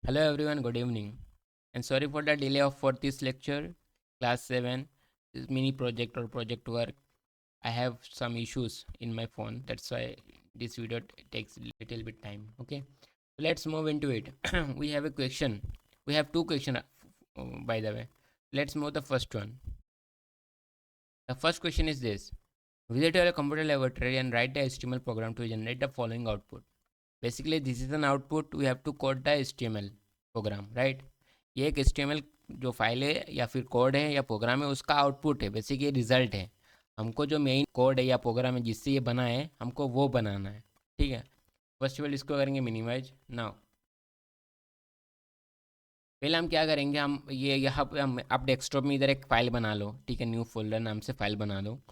Hello everyone, good evening. And sorry for the delay for this lecture, class 7, this mini project or project work. I have some issues in my phone. That's why this video takes a little bit time. Okay, so let's move into it. We have a question. We have two questions, by the way. Let's move the first one. The first question is this. Visit your computer laboratory and write the HTML program to generate the following output. Basically this is an output. We have to code the HTML program, right? ये एक HTML जो file है या फिर code है या programme है उसका आउटपुट है, बेसिक ये रिजल्ट है। हमको जो मेन कोड है या प्रोग्राम है जिससे ये बना है हमको वो बनाना है। ठीक है, फर्स्ट ऑफ ऑल इसको करेंगे मिनिमाइज। नाउ पहले हम क्या करेंगे, हम ये यहाँ पे हम आप डेस्कटॉप में इधर एक फ़ाइल बना लो। ठीक है, न्यू फोल्डर नाम से फ़ाइल बना लो,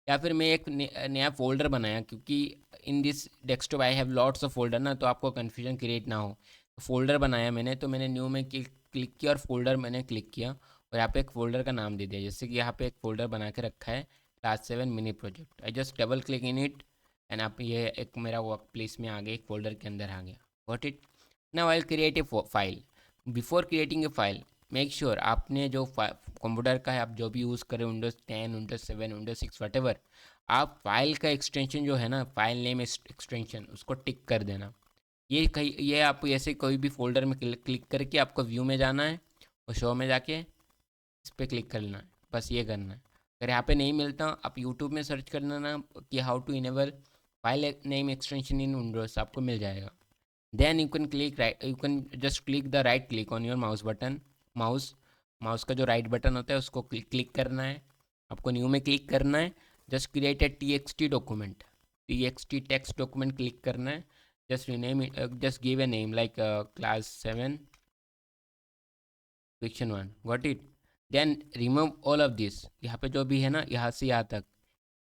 या फिर मैं एक नया फ़ोल्डर बनाया क्योंकि in this desktop I have lots of folder ना, तो आपको कन्फ्यूजन क्रिएट ना हो। फोल्डर बनाया मैंने, तो मैंने न्यू में क्लिक किया और फोल्डर मैंने क्लिक किया और यहाँ पे एक फ़ोल्डर का नाम दे दिया। जैसे कि यहाँ पे एक फ़ोल्डर बना के रखा है class 7 mini project. I just double click in it and आप ये एक मेरा वर्क प्लेस में आ गया, एक फ़ोल्डर के अंदर आ गया। What it. Now I create a file. Before creating a file make sure आपने जो कंप्यूटर का है, आप जो भी यूज़ करें, विंडोज़ 10, विंडोज़ 7, विंडोज़ 6 वटेवर, आप फाइल का एक्सटेंशन जो है ना, फाइल नेम एक्सटेंशन, उसको टिक कर देना। ये कहीं ये आप ऐसे कोई भी फोल्डर में क्लिक करके आपको व्यू में जाना है और शो में जाके इस पर क्लिक करना है, बस ये करना है। अगर यहाँ पे नहीं मिलता आप यूट्यूब में सर्च करना ना कि how to enable file name extension in Windows, आपको मिल जाएगा। Then you can click right, you can just click the right click on your mouse button, mouse mouse का जो राइट बटन होता है उसको क्लिक करना है, आपको न्यू में क्लिक करना है। Just create a txt document, txt text document click करना है। Just rename, just give a name like class 7 question 1, got it. Then remove all of this, यहाँ पे जो भी है ना यहाँ से यहाँ तक,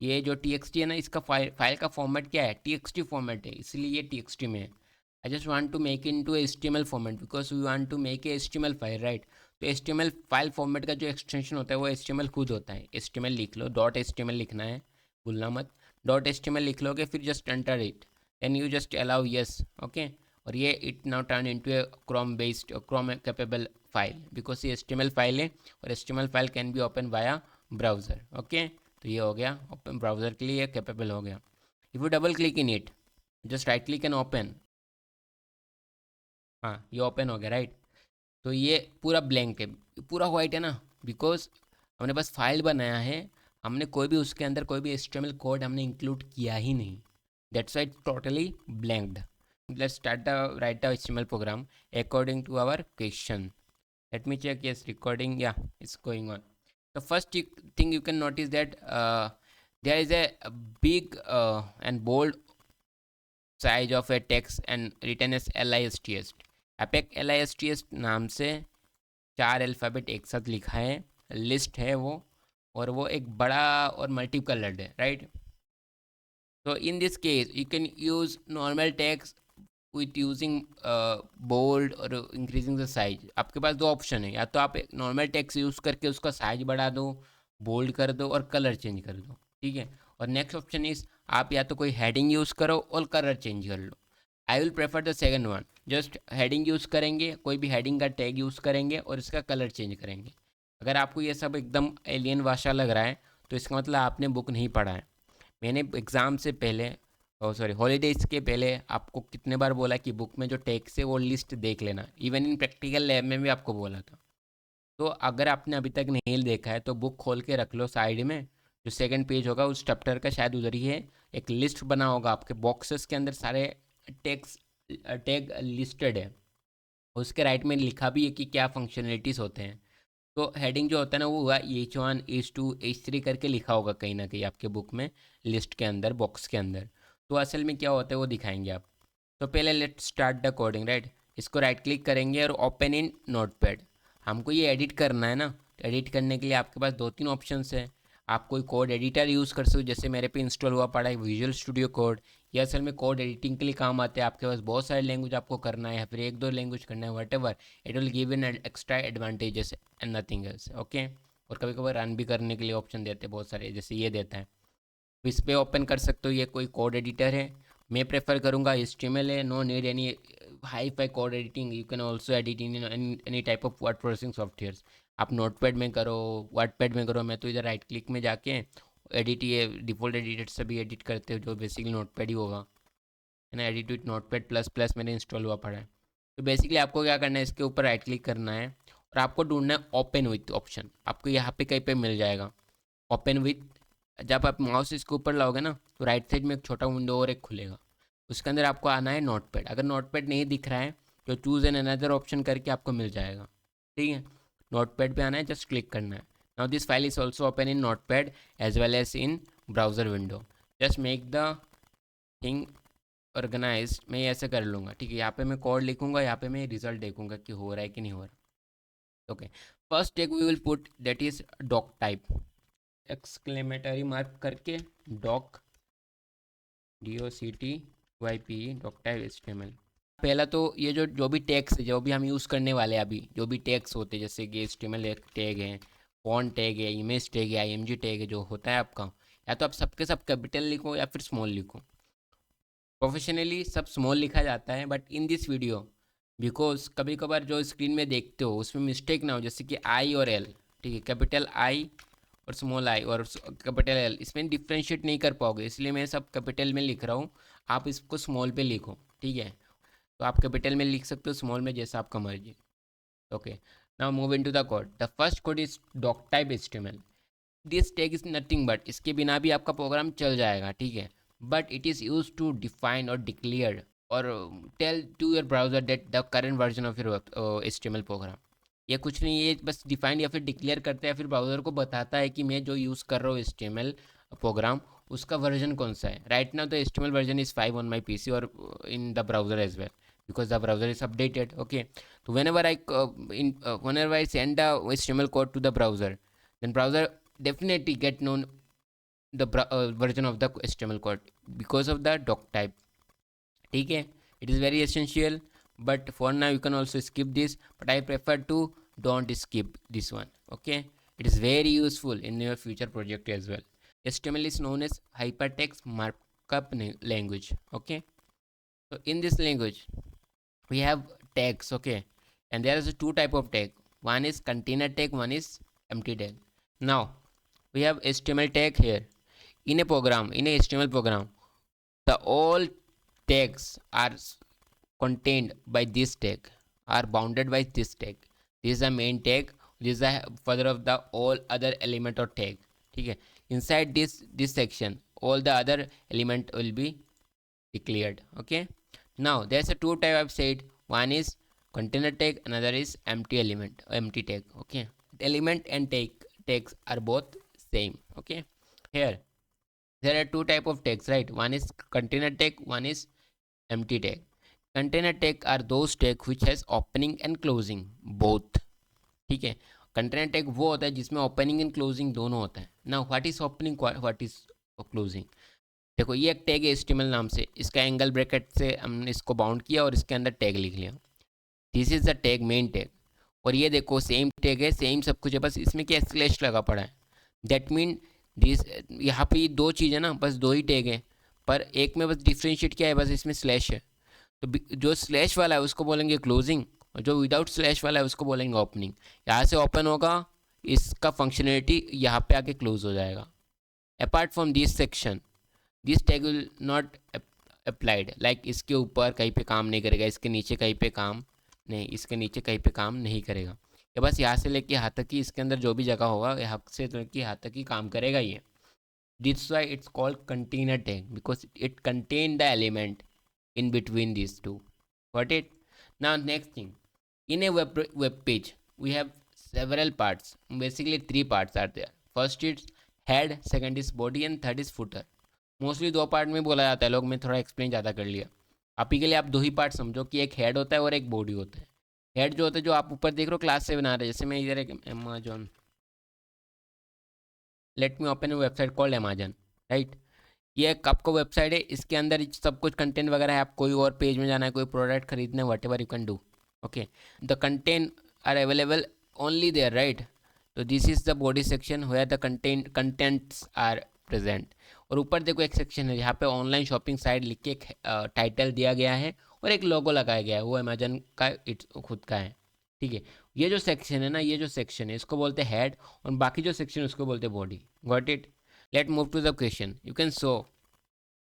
ये जो txt है ना, इसका फाइल का फॉर्मेट क्या है, txt फॉर्मेट है, इसलिए ये txt में है। I just want to make into HTML format because we want to make a HTML file, right? तो HTML फाइल फॉर्मेट का जो एक्सटेंशन होता है वो HTML खुद होता है। HTML लिख लो, डॉट HTML लिखना है, भूलना मत। डॉट HTML लिख लोगे, फिर just enter it and you just allow yes, okay. और ये it now turn into A Chrome based Chrome capable file, because ये HTML फाइल है और HTML file can be open via browser, okay. तो ये हो गया ओपन, ब्राउज़र के लिए कैपेबल हो गया। If U double click in it, just right click and open, हाँ ये ओपन हो गया, राइट। तो ये पूरा ब्लैंक है, पूरा वाइट है ना, बिकॉज हमने बस फाइल बनाया है, हमने कोई भी उसके अंदर कोई भी HTML कोड हमने इंक्लूड किया ही नहीं। That's why totally blanked. Let's start the write the HTML program according to our question. Let me check, yes, recording, yeah, it's going on. The first thing you can notice that there is a big and bold size of a text and written as list। यहाँ पे एक list नाम से 4 alphabet एक साथ लिखा है, list है वो, और वो एक बड़ा और मल्टी कलर्ड है, राइट। तो in this case you can use normal text with using bold और इंक्रीजिंग द साइज। आपके पास दो ऑप्शन है, या तो आप नॉर्मल टेक्स्ट यूज़ करके उसका साइज बढ़ा दो, बोल्ड कर दो और कलर चेंज कर दो, ठीक है। और नेक्स्ट ऑप्शन इज आप या तो कोई हेडिंग यूज़ करो और कलर चेंज कर लो। I will prefer the second one. Just heading use करेंगे, कोई भी हेडिंग का टैग यूज़ करेंगे और इसका कलर चेंज करेंगे। अगर आपको ये सब एकदम एलियन भाषा लग रहा है तो इसका मतलब आपने बुक नहीं पढ़ा है। मैंने एग्ज़ाम से पहले, ओ सॉरी, हॉलीडेज़ के पहले आपको कितने बार बोला कि बुक में जो टेक्स्ट है वो लिस्ट देख लेना, इवन इन प्रैक्टिकल लैब में भी आपको बोला था। तो अगर आपने अभी तक नहीं देखा है तो बुक खोल के रख लो साइड में, जो सेकंड पेज होगा उस चैप्टर का शायद उधर ही है, एक लिस्ट बना होगा आपके बॉक्सेस के अंदर, सारे टेक्स्ट टैग लिस्टेड है। उसके राइट में लिखा भी है कि क्या फंक्शनलिटीज़ होते हैं। तो हेडिंग जो होता है ना वो हुआ H1 H2 H3 करके लिखा होगा कहीं ना कहीं आपके बुक में, लिस्ट के अंदर, बॉक्स के अंदर। तो असल में क्या होता है वो दिखाएंगे आप। तो पहले let start the coding, right. इसको राइट क्लिक करेंगे और ओपन इन नोटपैड। हमको ये एडिट करना है ना, एडिट करने के लिए आपके पास दो तीन ऑप्शंस है। आप कोई कोड एडिटर यूज़ कर सकते हो, जैसे मेरे पे इंस्टॉल हुआ पड़ा है विजुअल स्टूडियो कोड। ये असल में कोड एडिटिंग के लिए काम आते हैं। आपके पास बहुत सारे लैंग्वेज आपको करना है या फिर एक दो लैंग्वेज करना है, what ever, it will give in extra advantages and nothing else, okay. और कभी कभी रन भी करने के लिए ऑप्शन देते हैं बहुत सारे, जैसे ये देता है। तो इस पर ओपन कर सकते हो, ये कोई कोड एडिटर है। मैं प्रेफर करूँगा HTML है, no need any hi fi code editing, you can also edit in any type of word processing softwares. आप नोटपैड में करो, वर्डपैड में करो, मैं तो इधर राइट क्लिक में जाके एडिट, ये डिफ़ॉल्ट एडिटर से भी एडिट करते हो जो बेसिकली नोटपैड ही होगा, है ना। Edit with notepad plus plus मेरे इंस्टॉल हुआ पड़ा है। तो बेसिकली आपको क्या करना है, इसके ऊपर राइट क्लिक करना है और आपको ढूंढना है ओपन विथ ऑप्शन। आपको यहाँ पे कहीं पे मिल जाएगा ओपन विथ। जब आप माउस इसके ऊपर लाओगे ना तो राइट साइड में एक छोटा विंडो और एक खुलेगा, उसके अंदर आपको आना है नोटपैड। अगर नोटपैड नहीं दिख रहा है तो चूज़ एन अनदर ऑप्शन करके आपको मिल जाएगा, ठीक है। नोटपैड पे आना है, जस्ट क्लिक करना है। Now this file is also open in Notepad as well as in browser window. Just make the thing organise. मैं ये ऐसे कर लूँगा, ठीक है। यहाँ पे मैं कोड लिखूँगा, यहाँ पे मैं रिजल्ट देखूँगा कि हो रहा है कि नहीं हो रहा। Okay, first take we will put that is doc type, exclamatory mark करके doc, DOCTYPE, doc type HTML। पहला तो ये जो भी टैग्स है, जो भी हम यूज़ करने वाले हैं अभी, जो भी टैग्स होते हैं जैसे कि HTML टैग है, फॉन्ट टैग है, इमेज टैग है, IMG टैग है, जो होता है आपका, या तो आप सबके सब कैपिटल लिखो या फिर स्मॉल लिखो। प्रोफेशनली सब स्मॉल लिखा जाता है, but in this video because कभी कभार जो स्क्रीन में देखते हो उसमें मिस्टेक ना हो, जैसे कि I और L, ठीक है, कैपिटल I और स्मॉल I और कैपिटल L, इसमें डिफ्रेंशिएट नहीं कर पाओगे, इसलिए मैं सब कैपिटल में लिख रहा हूँ। आप इसको स्मॉल पे लिखो, ठीक है। तो आप कैपिटल में लिख सकते हो, स्मॉल में, जैसा आपका मर्जी। Okay, now move into the code. The first code is doc type HTML। This tag is nothing but, इसके बिना भी आपका प्रोग्राम चल जाएगा, ठीक है। But it is use to define और डिक्लेयर और tell to your browser that the current version of your HTML program. ये कुछ नहीं, ये बस डिफाइन या फिर डिक्लेयर करता है, फिर ब्राउज़र को बताता है कि मैं जो यूज़ कर रहा हूँ HTML प्रोग्राम, उसका वर्जन कौन सा है। Right now the HTML version is 5 on my PC और इन द browser as well, because the browser is updated. Okay, so whenever I send the HTML code to the browser, then browser definitely get known the version of the HTML code because of the doc type, ठीक है। It is very essential, but for now you can also skip this, but I prefer to don't skip this one. Okay, it is very useful in your future project as well. HTML is known as hypertext markup language. Okay, so in this language we have tags, okay, and there is two type of tag. One is container tag, one is empty tag. Now we have HTML tag here. In a program, in a HTML program, the all tags are contained by this tag, are bounded by this tag. This is the main tag, this is the further of the all other element or tag, ठीक है। Inside this section all the other element will be declared. Okay, now there's a two type I've said. One is container tag, another is empty element, empty tag. Okay, element and tags are both same. Okay, here there are two type of tags, right? One is container tag, one is empty tag. Container tag are those tag which has opening and closing both, ठीक है। Container tag वो होता है जिसमें opening and closing दोनों होता है ना। What is opening, what is closing. देखो ये एक टैग है HTML नाम से, इसका एंगल ब्रैकेट से हमने इसको बाउंड किया और इसके अंदर टैग लिख लिया, this is the tag, main tag. और ये देखो सेम टैग है, सेम सब कुछ है, बस इसमें क्या स्लैश लगा पड़ा है। दैट मीन दिस, यहाँ पे दो चीज़ है ना, बस दो ही टैग है, पर एक में बस डिफ्रेंशिएट क्या है, बस इसमें स्लैश है। तो जो स्लैश वाला है उसको बोलेंगे क्लोजिंग, और जो विदाउट स्लैश वाला है उसको बोलेंगे ओपनिंग। यहाँ से ओपन होगा, इसका फंक्शनलिटी यहाँ पे आके क्लोज हो जाएगा। Apart from this section this tag will not applied, like इसके ऊपर कहीं पे काम नहीं करेगा, इसके नीचे कहीं पे काम नहीं, इसके नीचे कहीं पे काम नहीं करेगा। ये बस यहाँ से लेके यहाँ तक ही, इसके अंदर जो भी जगह होगा यहाँ से लेके यहाँ तक ही काम करेगा ये। This why it's called container tag, because it contain the element in between these two. Got it? Now next thing, in a web page we have several parts, basically three parts are there. First is head, second is body and third is footer. Mostly दो part में बोला जाता है लोग, मैं थोड़ा explain ज़्यादा कर लिया। आप ही के लिए आप दो ही पार्ट समझो कि एक हेड होता है और एक बॉडी होता है। हेड जो होता है जो आप ऊपर देख रहे हो क्लास से बना रहे हैं, जैसे मैं इधर एक अमेजॉन, लेट मी ओपन ए वेबसाइट कॉल्ड अमेजॉन, राइट। ये एक आपको वेबसाइट है, इसके अंदर सब कुछ कंटेंट वगैरह है। आप कोई और पेज में जाना है, कोई प्रोडक्ट खरीदना है, whatever you can do. Okay, the content are available only there, right. तो this is the body section where the contents are present. और ऊपर देखो एक सेक्शन है जहाँ पे ऑनलाइन शॉपिंग साइट लिख के एक टाइटल दिया गया है और एक लोगो लगाया गया है, वो अमेजन का इट्स खुद का है। ठीक है, ये जो सेक्शन है ना, ये जो सेक्शन है इसको बोलते हैं हेड, और बाकी जो सेक्शन उसको बोलते हैं body. Got it? Let move to the question. You can so,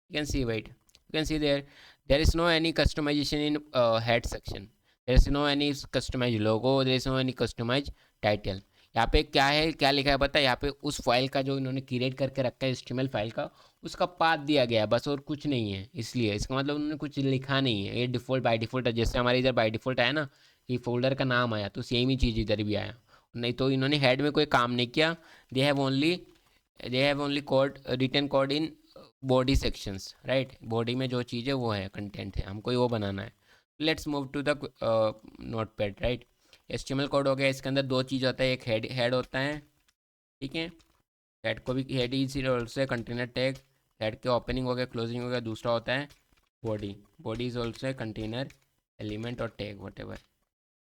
you can see, wait, you can see there is no any customization in head section. There is no any customized logo, there is no any customized title. यहाँ पे क्या है, क्या लिखा है पता है? यहाँ पे उस फाइल का जो इन्होंने क्रिएट करके रखा है HTML फाइल का, उसका पाथ दिया गया है बस, और कुछ नहीं है। इसलिए इसका मतलब उन्होंने कुछ लिखा नहीं है। ये डिफ़ॉल्ट बाय डिफ़ॉल्ट है, जैसे हमारे इधर बाय डिफ़ॉल्ट आया ना कि फोल्डर का नाम आया, तो सेम ही चीज़ इधर भी आया। नहीं तो इन्होंने हेड में कोई काम नहीं किया। They have only code, written code in body sections, right? Body में जो चीज़ है वो है, कंटेंट है, हमको वो बनाना है। Let's move to the notepad, right? HTML code हो गया, इसके अंदर दो चीज़ होता है, एक हेड होता है, ठीक है? हेड को भी head is also container tag, head के ओपनिंग हो गया, क्लोजिंग हो गया। दूसरा होता है body, body is also container element और टैग वट एवर,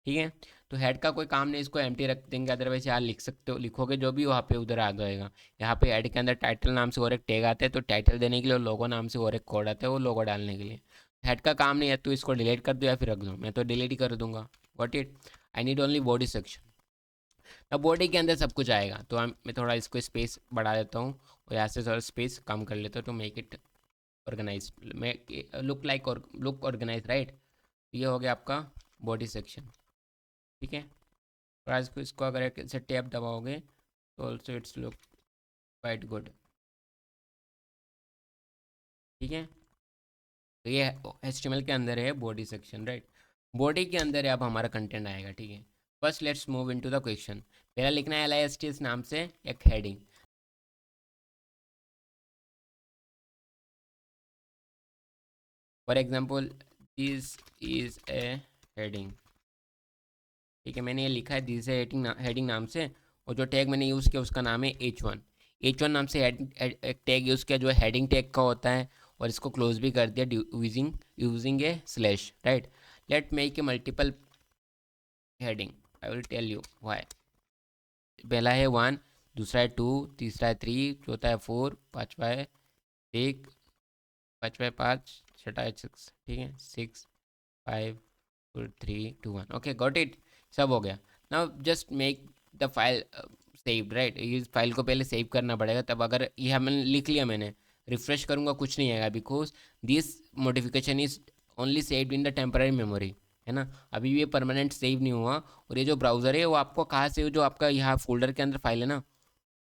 ठीक है? तो हेड का कोई काम नहीं, इसको एम्प्टी रख देंगे, अदरवाइज यहाँ लिख सकते हो, लिखोगे जो भी वहाँ पे उधर आ जाएगा। यहाँ पे हेड के अंदर टाइटल नाम से और एक टैग आता है, तो टाइटल देने के लिए, और लोगो नाम से और एक कोड आता है, वो लोगो डालने के लिए। हेड का काम नहीं है, तो इसको डिलीट कर दो या फिर रख दो। मैं तो डिलीट ही कर दूंगा। What it, I need only body section. अब बॉडी के अंदर सब कुछ आएगा, तो मैं थोड़ा इसको स्पेस बढ़ा देता हूँ, और यहाँ से थोड़ा स्पेस कम कर लेता हूँ, to make it organise, look organise, right? ये हो गया आपका बॉडी सेक्शन, ठीक है? और आज को इसको अगर एक से टैप दबाओगे तो also it's look quite good, ठीक है? तो ये HTML के अंदर है बॉडी सेक्शन, राइट? बॉडी के अंदर है अब हमारा कंटेंट आएगा, ठीक है? First let's move into the question. पहला लिखना है LISTS नाम से एक heading. For example this is a heading, ठीक है? मैंने ये लिखा है दिस है हेडिंग नाम से, और जो टैग मैंने यूज़ किया उसका नाम है H1 नाम से एक टैग यूज़ किया जो हेडिंग टैग का होता है, और इसको क्लोज भी कर दिया using a slash, right? Let make a multiple heading, I will tell you why. पहला है 1, दूसरा है 2, तीसरा है 3, चौथा है 4, पाँचवा है 1, पाँचवा है 5, छठा है 6, ठीक है? 6, 5, 4, 3, 2, 1। ओके, गॉट इट, सब हो गया। Now just make the file saved, right? इस फाइल को पहले सेव करना पड़ेगा, तब अगर ये हमने लिख लिया, मैंने रिफ्रेश करूँगा कुछ नहीं आएगा, because this modification is only saved in the temporary memory, है ना? अभी भी ये परमानेंट सेव नहीं हुआ। और ये जो ब्राउज़र है वो आपको कहाँ से, जो आपका यहाँ फोल्डर के अंदर फाइल है ना,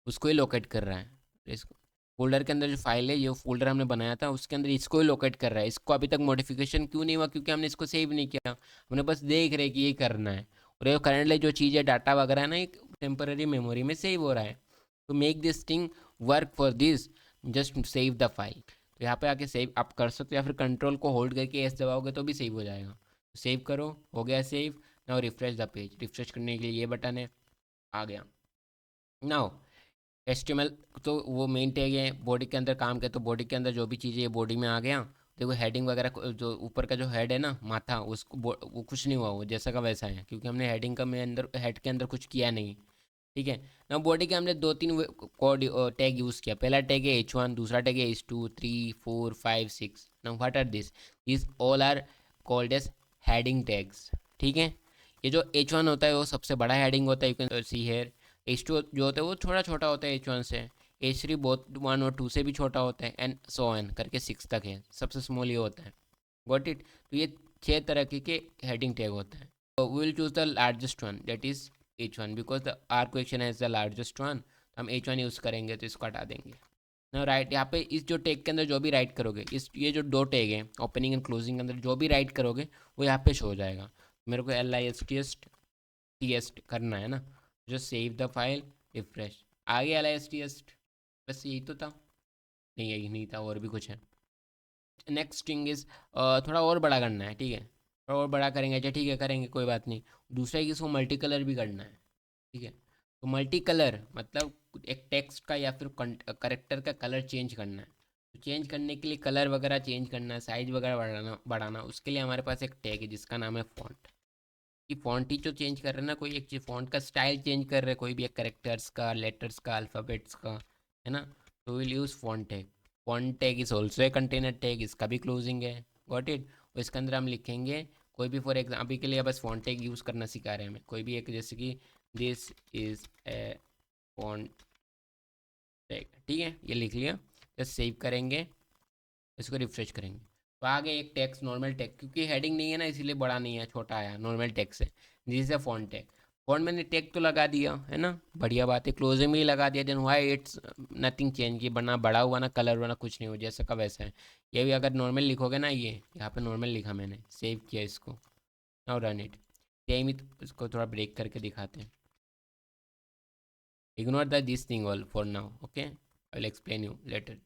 उसको ही लोकेट कर रहा है। इसको फोल्डर के अंदर जो फाइल है, ये फोल्डर हमने बनाया था उसके अंदर इसको ही लोकेट कर रहा है। इसको अभी तक मॉडिफिकेशन क्यों नहीं हुआ? क्योंकि हमने इसको सेव नहीं किया, हमने बस देख रहे कि ये करना है। और ये करंटली जो चीज़ है, डाटा वगैरह है ना, एक टेम्पररी मेमोरी में सेव हो रहा है। To make this thing work for this, just save the file. तो यहाँ पे आके सेव आप कर सकते हो, या फिर कंट्रोल को होल्ड करके एस दबाओगे तो भी सेव हो जाएगा। तो सेव करो, हो गया save. Now refresh the page, refresh करने के लिए ये बटन है, आ गया। नाउ HTML तो वो मेन टैग है, बॉडी के अंदर काम किया, तो बॉडी के अंदर जो भी चीज़ें ये बॉडी में आ गया। देखो हेडिंग वगैरह जो ऊपर का जो हेड है ना, माथा, उसको वो कुछ नहीं हुआ, वो जैसा का वैसा है, क्योंकि हमने हेडिंग का में अंदर हेड के अंदर कुछ किया नहीं, ठीक है? ना बॉडी के हमने 2-3 कोड टैग यूज़ किया। पहला टैग है H1, दूसरा टैग है H2, 3, 4, 5, 6। Now what are this all are called as heading tags, ठीक है? ये जो H1 होता है वो सबसे बड़ा हेडिंग होता है, you can see here. H2 जो होता है वो थोड़ा छोटा होता है H1 से। H3 बहुत 1 और 2 से भी छोटा होता है, एंड सो ऑन करके 6 तक है, सबसे स्मॉल ये होता है। Got it? तो ये 6 तरह के हेडिंग टैग होते हैं। तो we will choose the largest one, that is H1, because the are question है द लार्जेस्ट वन, हम H1 यूज़ करेंगे, तो इसको हटा देंगे ना, राइट? यहाँ पे इस जो टैग के अंदर जो भी राइट करोगे, इस ये जो दो टैग हैं ओपनिंग एंड क्लोजिंग के अंदर, जो भी राइट करोगे वो यहाँ पे शो हो जाएगा। मेरे को LISTS करना है ना, जो सेव द फाइल, रिफ्रेश, आ गया LISTS। बस यही तो था, नहीं यही नहीं था, और भी कुछ है। नेक्स्ट थिंग इज़ थोड़ा और बड़ा करना है, ठीक है? थोड़ा और बड़ा करेंगे, अच्छा ठीक है, करेंगे, कोई बात नहीं। दूसरा कि इसको मल्टी कलर भी करना है, ठीक है? तो मल्टी कलर मतलब एक टेक्स्ट का या फिर करेक्टर का कलर चेंज करना है। तो चेंज करने के लिए कलर वगैरह चेंज करना है, साइज वगैरह बढ़ाना, उसके लिए हमारे पास एक टैग है जिसका नाम है फॉन्ट। कि फॉन्ट ही जो चेंज कर रहे हैं ना, कोई एक चीज़ फॉन्ट का स्टाइल चेंज कर रहे हैं, कोई भी एक करेक्टर्स का, लेटर्स का, अल्फ़ाबेट्स का, है ना? तो will use font tag. Font tag is also a container tag, इसका भी क्लोजिंग है। Got it? और इसके अंदर हम लिखेंगे कोई भी, फॉर एग्जाम्पल अभी के लिए बस फॉन्ट टैग यूज़ करना सिखा रहे हैं हमें, कोई भी एक, जैसे कि this is a font tag, ठीक है, ये लिख लिया। जस्ट सेव करेंगे, इसको रिफ्रेश करेंगे तो आगे एक टेक्स्ट, नॉर्मल टेक्स्ट, क्योंकि हेडिंग नहीं है ना इसलिए बड़ा नहीं है, छोटा आया, नॉर्मल टेक्स्ट है। This is font tag, font मैंने टैग तो लगा दिया है ना, बढ़िया बात है, क्लोजिंग में ही लगा दिया, then why it's nothing change, ये बना बड़ा हुआ ना, कलर हुआ ना, कुछ नहीं हो, जैसा का वैसा है। ये भी अगर नॉर्मल लिखोगे ना, ये यहाँ पे नॉर्मल लिखा मैंने, सेव किया इसको, नाउ रन इट। सेम ही इसको थोड़ा ब्रेक करके दिखाते हैं। Ignore the this thing all for now, okay, I will explain you later.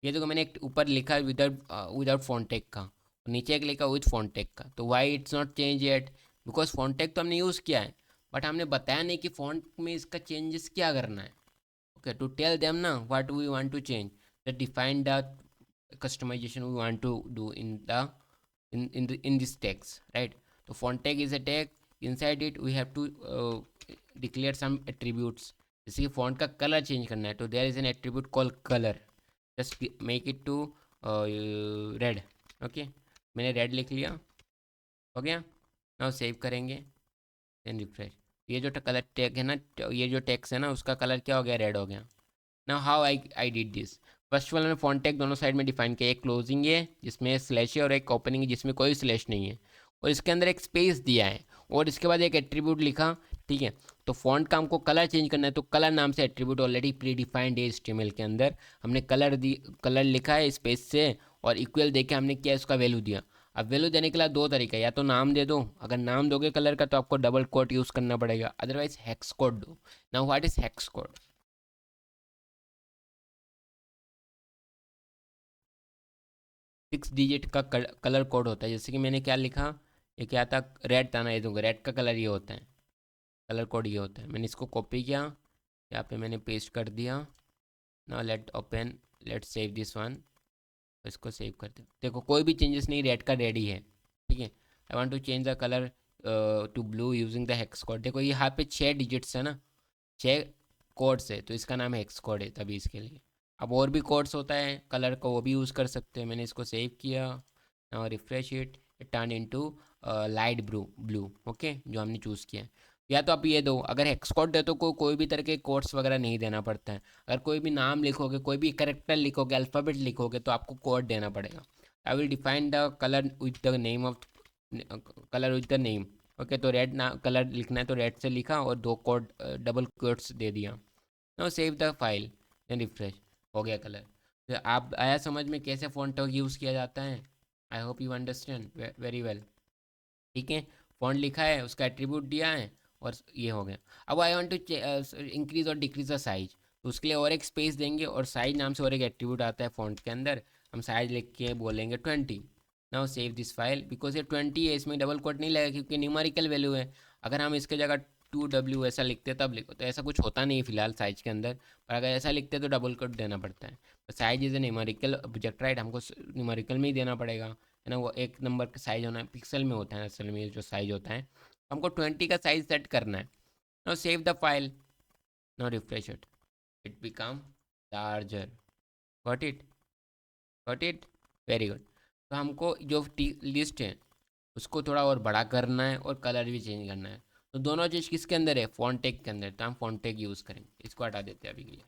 ये देखो मैंने एक ऊपर लिखा है विदाउट विदाउट फॉन्टेक का, और नीचे एक लिखा विथ फॉन्टेक का, तो why it's not change yet, because font tag तो हमने यूज़ किया है, बट हमने बताया नहीं कि फॉन्ट में इसका चेंजेस क्या करना है। ओके, टू टेल देम ना what we want to change, that define the customization we want to do in the in this text, right? So font tag is a tag, inside it we have to declare some attributes, जैसे कि font का colour change करना है तो there is an attribute call colour, just make it to red, okay, मैंने red लिख लिया, हो गया। नाउ सेव करेंगे, देन रिफ्रेश। ये जो कलर टैग है ना, ये जो टेक्स्ट है ना, उसका कलर क्या हो गया, रेड हो गया। Now how I did this, first वाला मैंने फॉन्ट टैग दोनों साइड में डिफाइन किया, एक क्लोजिंग है जिसमें स्लैश है और एक ओपनिंग है जिसमें कोई स्लैश नहीं है, और इसके अंदर एक स्पेस दिया है, और इसके बाद एक एट्रीब्यूट लिखा, ठीक है। तो फॉन्ट का हमको कलर चेंज करना है, तो कलर नाम से एट्रीब्यूट ऑलरेडी प्री डिफाइंड है HTML के अंदर, हमने कलर दी, कलर लिखा है स्पेस से, और इक्वल देके हमने क्या उसका वैल्यू दिया। अब वैल्यू देने के लिए दो तरीका है, या तो नाम दे दो, अगर नाम दोगे कलर का तो आपको डबल कोट यूज़ करना पड़ेगा, अदरवाइज हेक्स कोड दो। Now what is hex code, 6 digit का कलर कोड होता है, जैसे कि मैंने क्या लिखा, ये क्या था, रेड था ना, ये दूंगा रेड का कलर ये होता है, कलर कोड ये होता है। मैंने इसको कॉपी किया, यहाँ पे मैंने पेस्ट कर दिया। Now let open, let save this one, इसको सेव कर दो। देखो कोई भी चेंजेस नहीं, रेड का रेड ही है, ठीक है। I want to change the colour to blue using the hex code. देखो यहाँ पे 6 डिजिट्स है ना, 6 कोड्स है, तो इसका नाम हेक्स कोड है तभी इसके लिए। अब और भी कोड्स होता है कलर का, वो भी यूज़ कर सकते हैं। मैंने इसको सेव किया, now refresh it, it turn into light blue, okay, जो हमने चूज़ किया है। या तो आप ये दो, अगर हेक्स कोड दे तो कोई भी तरह के कोड्स वगैरह नहीं देना पड़ता है। अगर कोई भी नाम लिखोगे, कोई भी करेक्टर लिखोगे, अल्फ़ाबेट लिखोगे, तो आपको कोड देना पड़ेगा। I will define the colour with the name of, colour with the name, okay. तो रेड ना कलर लिखना है तो रेड से लिखा, और दो कोड डबल कोट्स दे दिया। No save the file, then refresh, हो गया कलर। तो आप आया समझ में कैसे फ़ॉन्ट यूज़ किया जाता है। I hope you understand very well, ठीक है। फ़ॉन्ट लिखा है, उसका एट्रीब्यूट दिया है, और ये हो गया। अब आई वांट टू इंक्रीज और डिक्रीज द साइज, तो उसके लिए और एक स्पेस देंगे, और साइज नाम से और एक एट्रीब्यूट आता है फ़ॉन्ट के अंदर, हम साइज लिख के बोलेंगे 20। Now save this file, because ये 20 है, इसमें डबल कोट नहीं लगेगा क्योंकि न्यूमेरिकल वैल्यू है। अगर हम इसके जगह 2W ऐसा लिखते तब लिखो, तो ऐसा कुछ होता नहीं है फिलहाल साइज के अंदर, पर अगर ऐसा लिखते तो डबल कोट देना पड़ता है। तो size is a numerical object, right, हमको न्यूमेरिकल में ही देना पड़ेगा, है ना। वो एक नंबर का साइज होना है, पिक्सल में होता है असल में जो साइज होता है, हमको 20 का साइज सेट करना है। Now save the file, now refresh it, it become larger, got it, got it, very good. तो हमको जो लिस्ट है उसको थोड़ा और बड़ा करना है, और कलर भी चेंज करना है। तो दोनों चीज़ किसके अंदर है, फॉन्टेक के अंदर, तो हम फॉन्टेक यूज़ करेंगे। इसको हटा देते हैं अभी के लिए,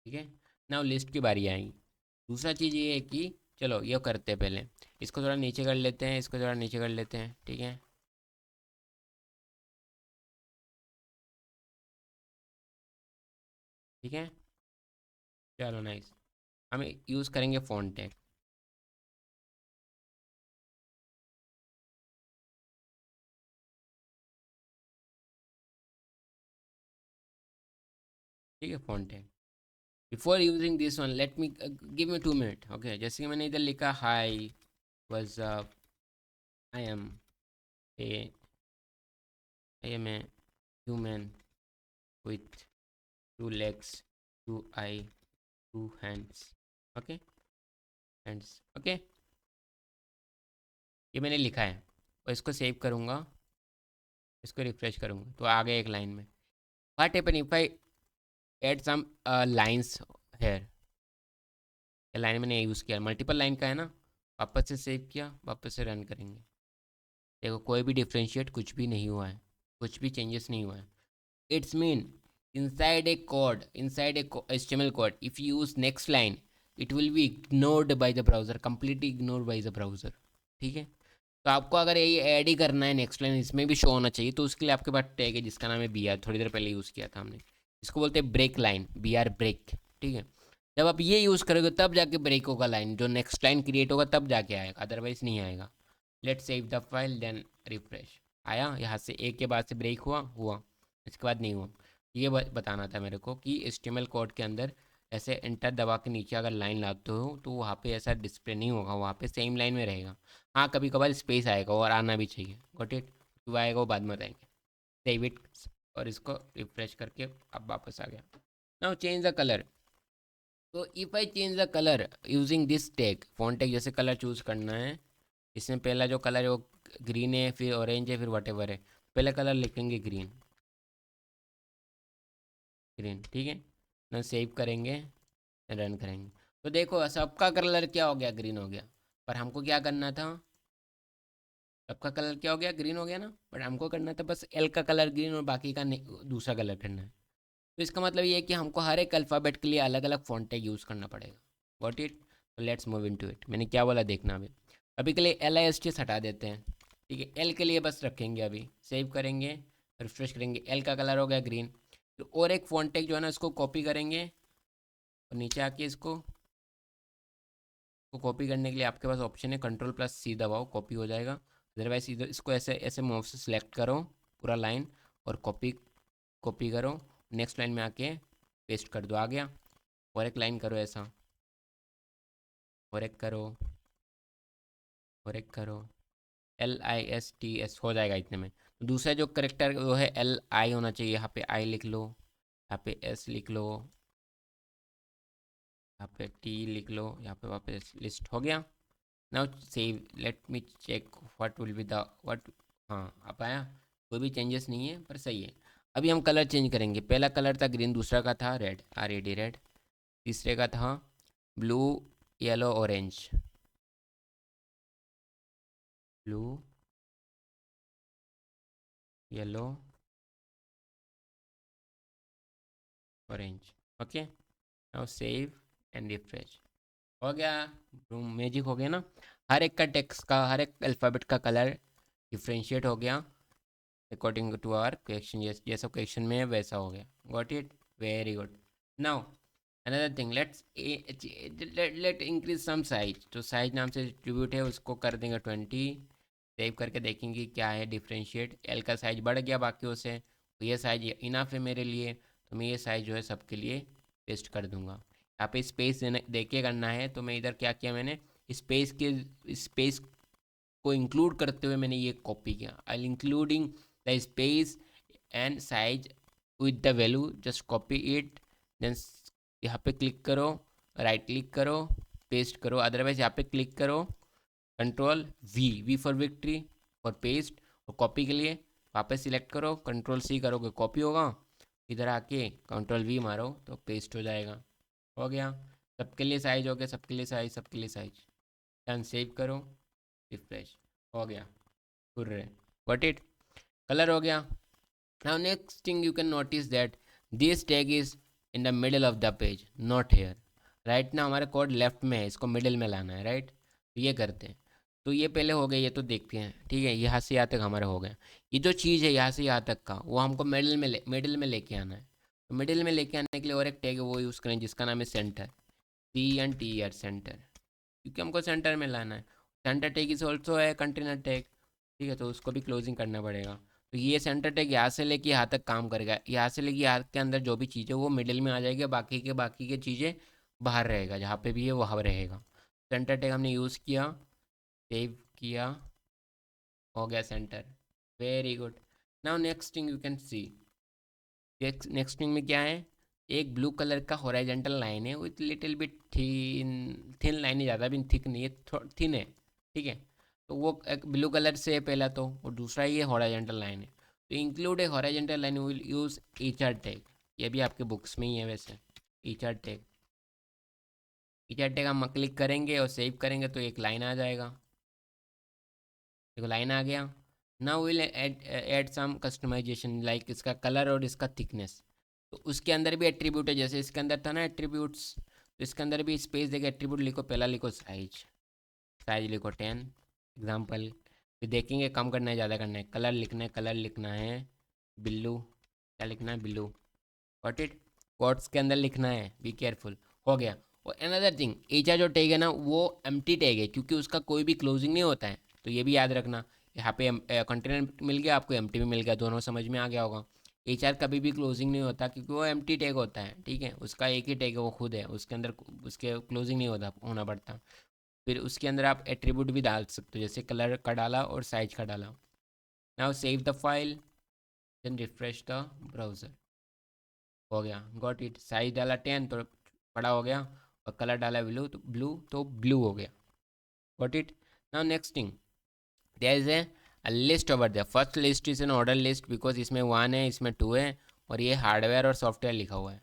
ठीक है। नाउ लिस्ट की बारी आएगी। दूसरा चीज़ ये है कि चलो ये करते हैं पहले, इसको थोड़ा नीचे कर लेते हैं, इसको थोड़ा नीचे कर लेते हैं, ठीक है, ठीक है, चलो नाइस। हम यूज़ करेंगे फॉन्टेक, ठीक है, font tag. Before using this one let me give me 2 minute, okay. जैसे कि मैंने इधर लिखा, hi what's up, I am a I am a human with 2 legs, 2 eyes, 2 hands, okay, hands, okay, ये मैंने लिखा है, और इसको सेव करूँगा, इसको रिफ्रेश करूँगा, तो आ गया एक लाइन में। What happen if I add some lines here, ये लाइन मैंने यूज़ किया, मल्टीपल लाइन का है ना, वापस से सेव किया, वापस से रन करेंगे। देखो कोई भी डिफ्रेंशिएट कुछ भी नहीं हुआ है, कुछ भी चेंजेस नहीं हुआ है। It's mean inside a HTML code, if you use next line, it will be ignored by the browser, completely ignored by the browser। ठीक है, तो आपको अगर ये ऐड ही करना है नेक्स्ट लाइन, इसमें भी शो होना चाहिए, तो उसके लिए आपके पास टैग है जिसका नाम है बी आर, थोड़ी देर पहले यूज़ किया था हमने। इसको बोलते हैं break line, B R break. ठीक है, जब आप ये यूज़ करोगे तब जाके ब्रेक होगा लाइन, जो नेक्स्ट लाइन क्रिएट होगा तब जाके आएगा, अदरवाइज नहीं आएगा। Let's save the file then refresh. आया, यहाँ से एक के बाद से ब्रेक हुआ, इसके बाद नहीं हुआ। ये बताना था मेरे को कि HTML कोड के अंदर ऐसे एंटर दबा के नीचे अगर लाइन लाते हो तो वहाँ पे ऐसा डिस्प्ले नहीं होगा, वहाँ पे सेम लाइन में रहेगा। हाँ, कभी कभार स्पेस आएगा और आना भी चाहिए, गॉट इट। क्यों आएगा वो बाद में बताएंगे। सेव इट और इसको रिफ्रेश करके अब वापस आ गया। Now change the colour. तो if I change the colour using this tag, font tag, जैसे कलर चूज़ करना है। इसमें पहला जो कलर है वो ग्रीन है, फिर ऑरेंज है, फिर वटेवर है। पहला कलर लिखेंगे ग्रीन, ग्रीन। ठीक है ना, सेव करेंगे, रन करेंगे। तो देखो सबका कलर क्या हो गया, ग्रीन हो गया। पर हमको क्या करना था, सबका कलर क्या हो गया, ग्रीन हो गया ना। बट हमको करना था बस एल का कलर ग्रीन और बाकी का दूसरा कलर करना है। तो इसका मतलब ये है कि हमको हर एक अल्फ़ाबेट के लिए अलग अलग फॉन्ट टैग यूज़ करना पड़ेगा। What it. तो let's move into it. मैंने क्या बोला देखना अभी। अभी के लिए LIST हटा देते हैं। ठीक है, एल के लिए बस रखेंगे। अभी सेव करेंगे, रिफ्रेश करेंगे, एल का कलर हो गया ग्रीन। तो और एक फॉन्ट टैग जो है ना, इसको कॉपी करेंगे और नीचे आके इसको कॉपी करने के लिए आपके पास ऑप्शन है Ctrl+C दबाओ, कॉपी हो जाएगा। अदरवाइज इधर इसको ऐसे ऐसे माउस से सिलेक्ट करो पूरा लाइन और कॉपी कॉपी करो, नेक्स्ट लाइन में आके पेस्ट कर दो, आ गया। और एक लाइन करो ऐसा, और एक करो, और एक करो, LISTS हो जाएगा इतने में। तो दूसरा जो करेक्टर वो है LI होना चाहिए, यहाँ पे I लिख लो, यहाँ पे S लिख लो, यहाँ पे T लिख लो, यहाँ पे वापस लिस्ट हो गया। Now save, let me check what will be the what. हाँ अब आया, कोई भी चेंजेस नहीं है पर सही है। अभी हम कलर चेंज करेंगे। पहला कलर था ग्रीन, दूसरा का था रेड, RED रेड, तीसरे का था blue yellow orange, blue yellow orange. Okay, now save and refresh. हो गया, मैजिक हो गया ना। हर एक का टेक्स्ट का, हर एक अल्फ़ाबेट का कलर डिफ्रेंशिएट हो गया अकॉर्डिंग टू आवर क्वेश्चन। जैसा क्वेश्चन में है वैसा हो गया। Got it, very good. Now another thing, let increase some size. तो साइज नाम से डिस्ट्रीब्यूट है, उसको कर देंगे 20। सेव करके देखेंगे क्या है डिफ्रेंशिएट। एल का साइज बढ़ गया बाकियों से, तो ये साइज इनफ है मेरे लिए, तो मैं ये साइज जो है सबके लिए पेस्ट कर दूंगा। यहाँ पे स्पेस दे के करना है, तो मैं इधर क्या किया मैंने, स्पेस को इंक्लूड करते हुए मैंने ये कॉपी किया। I including the space and size with the value, just copy it. Then यहाँ पे क्लिक करो, राइट क्लिक करो, पेस्ट करो। अदरवाइज यहाँ पे क्लिक करो, Ctrl+V फॉर विक्ट्री और पेस्ट। और कॉपी के लिए वापस सिलेक्ट करो, Ctrl+C करोगे कॉपी होगा, इधर आके Ctrl+V मारो तो पेस्ट हो जाएगा। हो गया, सबके लिए साइज हो गया, सबके लिए साइज, सबके लिए साइज। डन, सेव करो, रिफ्रेश, हो गया। Hurray, got it. कलर हो गया। Now next thing you can notice that this tag is in the middle of the page, not here. Right ना, हमारा कोड लेफ्ट में है, इसको मिडिल में लाना है। राइट, तो ये करते हैं। तो ये पहले हो गया, ये तो देखते हैं। ठीक है, यहाँ से यहाँ तक हमारा हो गया। ये जो चीज़ है यहाँ से यहाँ तक का, वो हमको मिडिल में लेके आना है। तो मिडिल में लेके आने के लिए और एक टैग है, वो यूज़ करें जिसका नाम है सेंटर, CNTR, सेंटर। क्योंकि हमको सेंटर में लाना है। सेंटर टैग इज ऑल्सो है कंटेनर टैग। ठीक है, तो उसको भी क्लोजिंग करना पड़ेगा। तो ये सेंटर टैग यहाँ से लेके यहाँ तक काम करेगा। यहाँ से लेके यहाँ के अंदर जो भी चीज़ है वो मिडिल में आ जाएगी, बाकी के चीज़ें बाहर रहेगा, जहाँ पे भी है वहाँ रहेगा। सेंटर टैग हमने यूज़ किया, सेव किया, हो गया centre. Very good. Now next thing you can C, next thing में क्या है, एक ब्लू कलर का हॉरिजॉन्टल लाइन है with little bit thin, thin line है, ज़्यादा भी थिक नहीं है, थिन है। ठीक है, तो वो एक ब्लू कलर से है पहला तो, और दूसरा ये हॉरिजॉन्टल लाइन है। तो include A horizontal line will use HR tag. ये भी आपके बुक्स में ही है वैसे, HR टैग। एचआर टैग हम क्लिक करेंगे और सेव करेंगे तो एक लाइन आ जाएगा। देखो लाइन आ गया। Now will add some customization like इसका कलर और इसका थिकनेस। तो उसके अंदर भी एट्रीब्यूट है, जैसे इसके अंदर था ना एट्रीब्यूट्स, तो इसके अंदर भी स्पेस देके एट्रीब्यूट लिखो। पहला लिखो साइज, साइज लिखो 10 एग्जाम्पल। फिर देखेंगे कम करना है ज़्यादा करना है। कलर लिखना है, कलर लिखना है ब्लू। क्या लिखना है? ब्लू। वॉट इट कोट्स के अंदर लिखना है बी केयरफुल। हो गया। और अनदर थिंग, एचा जो टैग है ना वो एम्प्टी टैग है क्योंकि उसका कोई भी क्लोजिंग नहीं होता है, तो ये भी याद रखना। यहाँ पे कंटेनर मिल गया आपको, एम्प्टी भी मिल गया, दोनों समझ में आ गया होगा। एच आर कभी भी क्लोजिंग नहीं होता क्योंकि वो एम्प्टी टैग होता है, ठीक है, उसका एक ही टैग है, वो खुद है, उसके अंदर उसके क्लोजिंग नहीं होना पड़ता। फिर उसके अंदर आप एट्रीब्यूट भी डाल सकते हो, जैसे कलर का डाला और साइज का डाला। Now save the file, then refresh the browser. हो गया, गॉट इट। साइज डाला 10 तो बड़ा हो गया, और कलर डाला ब्लू हो गया। Got it. Now next thing, there is a list over there. First list is an order list because इसमें 1 है, इसमें 2 है, और ये हार्डवेयर और सॉफ्टवेयर लिखा हुआ है।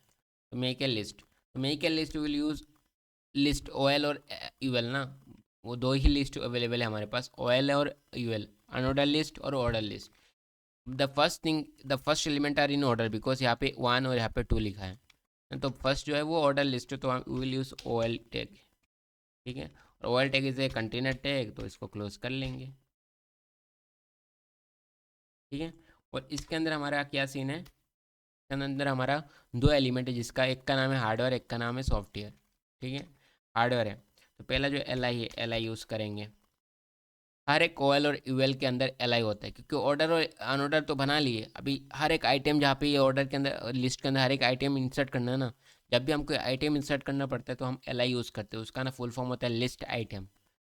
To make a list, to make a list will use list O L और यू एल ना, वो दो ही लिस्ट अवेलेबल है हमारे पास, ओ एल और यू एल, अनऑर्डर लिस्ट और order list. The first element are in order because यहाँ पे 1 और यहाँ पे 2 लिखा है। तो फर्स्ट जो है वो ऑर्डर लिस्ट है, तो we will use O L tag, ठीक है। और O L tag is a container tag, तो इसको क्लोज कर लेंगे, ठीक है। और इसके अंदर हमारा क्या सीन है, इसके अंदर हमारा दो एलिमेंट है, जिसका एक का नाम है हार्डवेयर, एक का नाम है सॉफ्टवेयर, ठीक है। हार्डवेयर है तो पहला जो एल आई है, एल आई यूज़ करेंगे। हर एक ओएल और यूएल के अंदर एल आई होता है क्योंकि ऑर्डर और अनऑर्डर तो बना लिए। अभी हर एक आइटम जहाँ पे ये ऑर्डर के अंदर लिस्ट के अंदर हर एक आइटम इंसर्ट करना है ना, जब भी हमको आइटम इंसर्ट करना पड़ता है तो हम एल आई यूज़ करते हैं। उसका ना फुल फॉर्म होता है लिस्ट आइटम,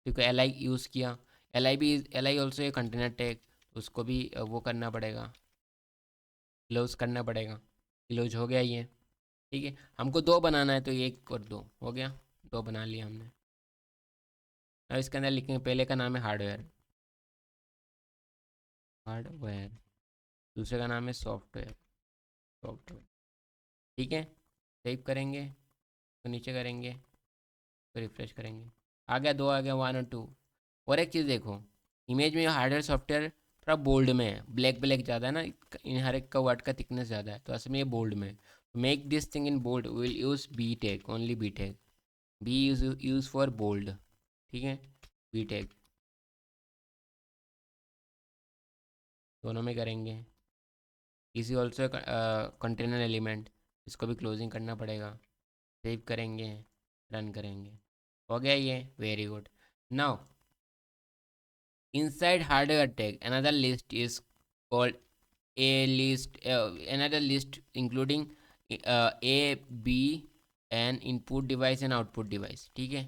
क्योंकि एल आई यूज़ किया। एल आई ऑल्सो ये कंटेनर टैग, उसको भी वो करना पड़ेगा, क्लोज करना पड़ेगा। क्लोज हो गया ये, ठीक है। हमको दो बनाना है तो एक और दो हो गया, दो बना लिया हमने। अब इसके अंदर लिखेंगे, पहले का नाम है हार्डवेयर, हार्डवेयर, दूसरे का नाम है सॉफ्टवेयर, सॉफ्टवेयर, ठीक है। सेव करेंगे तो नीचे करेंगे तो रिफ्रेश करेंगे, आ गया, दो आ गया, 1 और 2। और एक चीज़ देखो, इमेज में हार्डवेयर सॉफ्टवेयर थोड़ा बोल्ड में है, ब्लैक ब्लैक ज़्यादा है ना, इन हर एक का वर्ड का थिकनेस ज़्यादा है, तो असल में ये बोल्ड में है। Make this thing in bold, will use B tag, only B tag, B use for bold, ठीक है। बी टैग दोनों में करेंगे। इसी ऑल्सो कंटेनर एलिमेंट, इसको भी क्लोजिंग करना पड़ेगा। सेव करेंगे, रन करेंगे, हो गया ये, very good. Now inside hardware tag another list is called a list, another list including a b and input device and output device, ठीक है।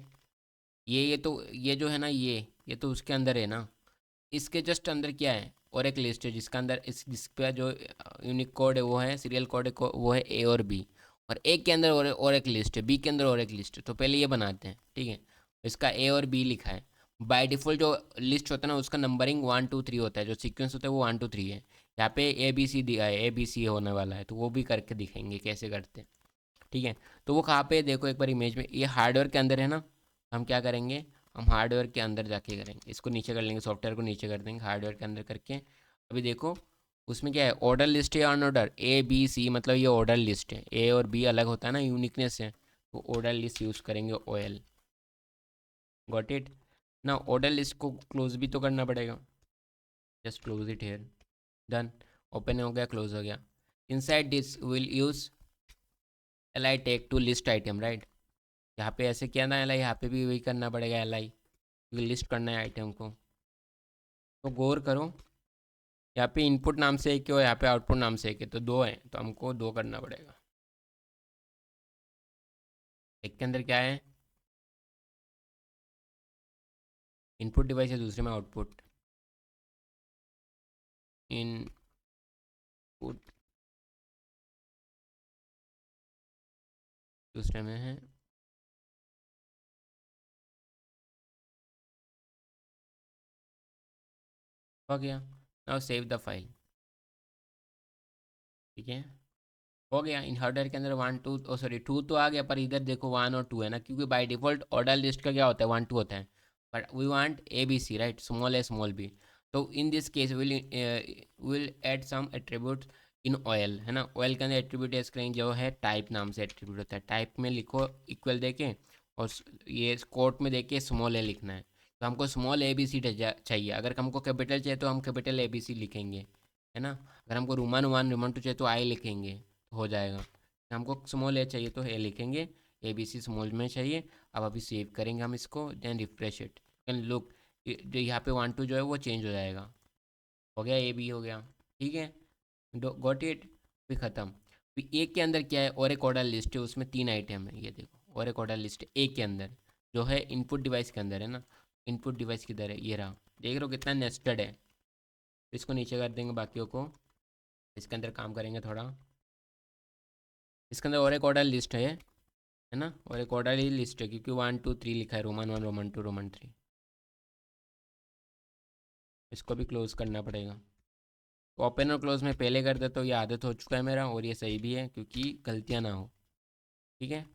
ये तो ये जो है ना, ये तो उसके अंदर है ना। इसके जस्ट अंदर क्या है, और एक लिस्ट है जिसका अंदर इस जिसका जो यूनिक कोड है वो है, सीरियल कोड है वो है ए और बी। और ए के अंदर और एक लिस्ट है, बी के अंदर और एक लिस्ट है, तो पहले ये बनाते हैं, ठीक है। इसका ए और बी लिखा है। बाय डिफ़ॉल्ट जो लिस्ट होता है ना उसका नंबरिंग 1 2 3 होता है, जो सीक्वेंस होता है वो 1 2 3 है। यहाँ पे ए बी सी दिया है, ए बी सी होने वाला है, तो वो भी करके दिखाएंगे कैसे करते हैं, ठीक है। तो वो कहाँ पे देखो एक बार इमेज में, ये हार्डवेयर के अंदर है ना। हम क्या करेंगे, हम हार्डवेयर के अंदर जाके करेंगे, इसको नीचे कर लेंगे, सॉफ्टवेयर को नीचे कर देंगे, हार्डवेयर के अंदर करके। अभी देखो उसमें क्या है, ऑर्डर लिस्ट है, अनऑर्डर, ए बी सी, मतलब ये ऑर्डर लिस्ट है, ए और बी अलग होता है ना, यूनिकनेस है, तो ऑर्डर लिस्ट यूज़ करेंगे ओ एल। Got it. ना ऑर्डर लिस्ट को क्लोज भी तो करना पड़ेगा, just close it here, done. Open हो गया, क्लोज हो गया। Inside this will use L I take to list item, right. यहाँ पे ऐसे किया ना एल आई, यहाँ पे भी वही करना पड़ेगा एल आई, क्योंकि लिस्ट करना है आइटम को। तो गौर करो, यहाँ पे इनपुट नाम से एक है और यहाँ पे आउटपुट नाम से एक है, तो दो है, तो हमको दो करना पड़ेगा। एक के अंदर क्या है, इनपुट डिवाइस है, दूसरे में आउटपुट, इनपुट, दूसरे में है हो गया। नाउ सेव द फाइल, ठीक है। हो गया। इन ऑर्डर के अंदर 2 तो आ गया, पर इधर देखो 1 और 2 है ना, क्योंकि बाय डिफ़ॉल्ट ऑर्डर लिस्ट का क्या होता है, 1 2 होता है, but we want A B C, right, small A small B. तो in this case will add some attribute in OL, है ना। ऑयल के अंदर एट्रीब्यूट एस करेंगे, जो है टाइप नाम से एट्रीब्यूट होता है। टाइप में लिखो इक्वल देके, और ये कोट में देके स्मॉल ए लिखना है। तो हमको स्मॉल ए बी सी चाहिए। अगर हमको कैपिटल चाहिए तो हम कैपिटल ए बी सी लिखेंगे, है ना। अगर हमको रोमन 1 रोमन 2 चाहिए तो आई लिखेंगे, तो हो जाएगा। हमको स्मॉल ए चाहिए तो ए लिखेंगे, ए बी सी स्मॉल में चाहिए। अब अभी सेव करेंगे हम इसको, then refresh it, can look, जो यहाँ पे 1 2 जो है वो चेंज हो जाएगा। हो गया, ए बी हो गया, ठीक है, गॉट इट। फिर ख़त्म। फिर एक के अंदर क्या है, और एक ऑर्डर लिस्ट है, उसमें 3 आइटम है, ये देखो, और एक ऑर्डर लिस्ट है एक के अंदर, जो है इनपुट डिवाइस के अंदर है ना। इनपुट डिवाइस किधर है, ये रहा, देख रहे हो कितना नेस्टेड है। इसको नीचे कर देंगे बाकियों को, इसके अंदर काम करेंगे थोड़ा। इसके अंदर और एक ऑर्डर लिस्ट है ना, और एक ऑर्डर ही लिस्ट है, क्योंकि 1 2 3 लिखा है, रोमन 1 रोमन 2 रोमन 3। इसको भी क्लोज करना पड़ेगा। तो ओपन और क्लोज में पहले कर देता हूँ, ये आदत हो चुका है मेरा, और ये सही भी है क्योंकि गलतियाँ ना हो, ठीक है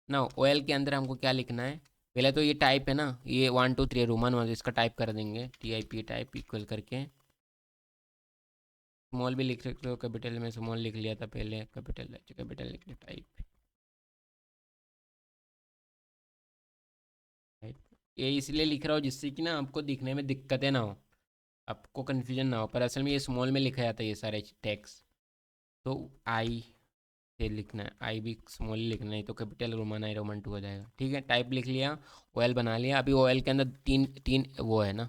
ना। ओएल के अंदर हमको क्या लिखना है, पहले तो ये टाइप है ना, ये 1 2 3 रोमन 1, इसका टाइप कर देंगे, TIP टाइप इक्वल करके। स्मॉल भी लिख सकते हो, कैपिटल में स्मॉल लिख लिया था पहले, कैपिटल कैपिटल लिख लिया, टाइप टाइप। ये इसलिए लिख रहा हूँ जिससे कि ना आपको दिखने में दिक्कतें ना हो, आपको कन्फ्यूजन ना हो, पर असल में ये स्मॉल में लिखा जाता है ये सारे टेक्स्ट। तो आई से लिखना है, आई भी स्मॉल ही लिखना है, तो कैपिटल रोमन आई रोमन 2 हो जाएगा, ठीक है। टाइप लिख लिया, ऑयल बना लिया। अभी ऑयल के अंदर तीन तीन वो है ना,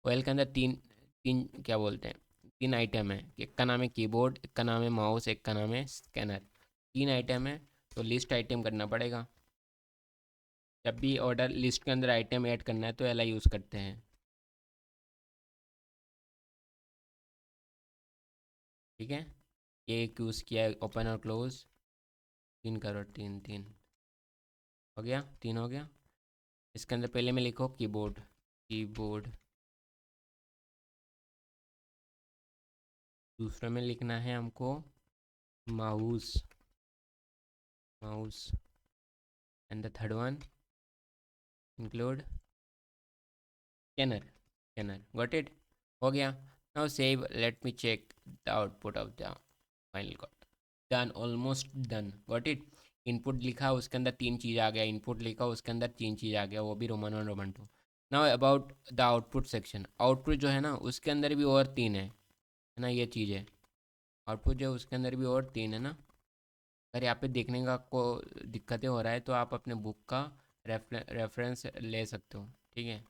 ऑयल के अंदर तीन तीन क्या बोलते हैं, 3 आइटम है। एक का नाम है कीबोर्ड, एक का नाम है माउस, एक का नाम है स्कैनर। 3 आइटम है, तो लिस्ट आइटम करना पड़ेगा। जब भी ऑर्डर लिस्ट के अंदर आइटम ऐड करना है तो एल आई यूज़ करते हैं, ठीक है। ये एक यूज़ किया है, ओपन और क्लोज, 3 करो, 3 3 हो गया, 3 हो गया। इसके अंदर पहले में लिखो कीबोर्ड, कीबोर्ड। दूसरे में लिखना है हमको mouse, mouse. And the third one include scanner, scanner, got it, हो गया। Now save, let me check the output of the final code. Done, almost done, got it. Input लिखा उसके अंदर 3 चीज़ आ गया, इनपुट लिखा उसके अंदर 3 चीज़ आ गया, वो भी Roman 1 Roman 2। Now about the output section, output जो है ना उसके अंदर भी और 3 है ना, ये चीज़ है। आउटपुट जो है उसके अंदर भी और 3 है ना। अगर यहाँ पे देखने का आपको दिक्कतें हो रहा है तो आप अपने बुक का रेफरेंस ले सकते हो, ठीक है।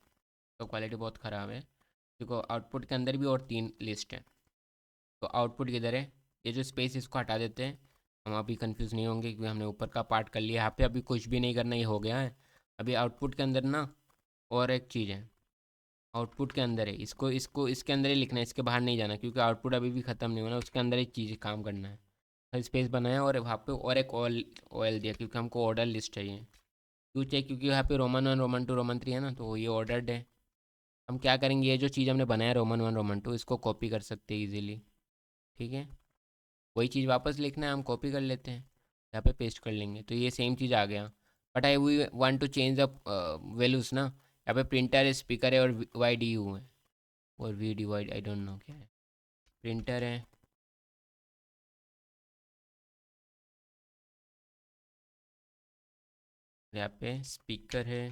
तो क्वालिटी बहुत ख़राब है, देखो आउटपुट के अंदर भी और 3 लिस्ट है। तो आउटपुट किधर है, ये जो स्पेस इसको हटा देते हैं, हम अभी कंफ्यूज नहीं होंगे क्योंकि हमने ऊपर का पार्ट कर लिया। यहाँ पे अभी कुछ भी नहीं करना, ये हो गया है। अभी आउटपुट के अंदर ना और एक चीज़ है, आउटपुट के अंदर है, इसको इसको इसके अंदर ही लिखना है, इसके बाहर नहीं जाना, क्योंकि आउटपुट अभी भी ख़त्म नहीं होना, उसके अंदर एक चीज़ काम करना है। तो स्पेस बनाया और वहाँ पे और एक ऑयल दिया, क्योंकि हमको ऑर्डर लिस्ट चाहिए। क्यों चाहिए, क्योंकि यहाँ पे रोमन 1 रोमन 2 रोमन 3 है ना, तो ये ऑर्डर्ड है। हम क्या करेंगे, ये जो चीज़ हमने बनाया रोमन 1 रोमन 2, इसको कॉपी कर सकते हैं ईजिली, ठीक है। वही चीज़ वापस लिखना है, हम कॉपी कर लेते हैं, यहाँ पे पेस्ट कर लेंगे, तो ये सेम चीज़ आ गया। But I we want to change the values ना। यहाँ पे प्रिंटर है, स्पीकर है, और YDU है, और VDU आई डोंट नो क्या है। प्रिंटर है, यहाँ पे स्पीकर है,